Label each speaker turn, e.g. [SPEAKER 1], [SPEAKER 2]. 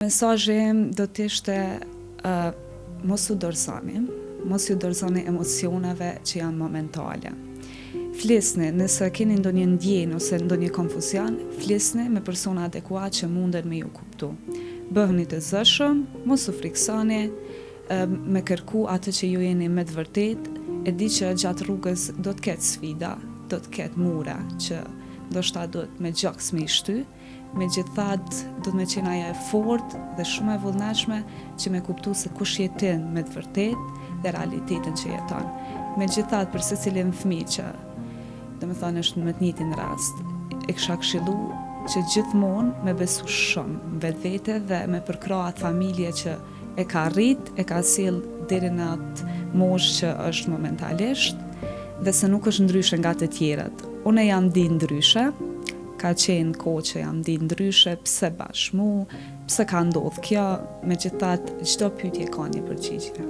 [SPEAKER 1] Mesazhi im do të ishte mos u dorëzoni emocioneve që janë momentale. Flisni, nëse keni ndonjë ndjenjë ose ndonjë konfuzion, flisni me persona adekuat që munden me ju kuptu. Bëheni të zëshëm, mos u friksoni, me kërku atë që ju jeni me të vërtet, e di që gjatë rrugës do të ketë sfida, do të ketë mure që ndoshta do të me gjaks me i shty, megjithatë do të me qenë ajo e fortë dhe shumë e vullnetshme që me kuptu se kush jetin me të vërtet dhe realitetin që jeton. Megjithatë për secilin fëmijë që domethënë është me të njëjtin rast, e kisha këshillu që gjithmonë me besu shumë vetvete dhe me përkrah atë familje që e ka rrit, e ka sjell deri në atë moshë që është momentalisht dhe se nuk është ndryshe nga të tjerët. Unë jam di ndryshe, ka qenë kohë që jam di ndryshe, pse bashkë mu, pse ka ndodhë kjo, megjithatë çdo pyetje ka një përgjigje.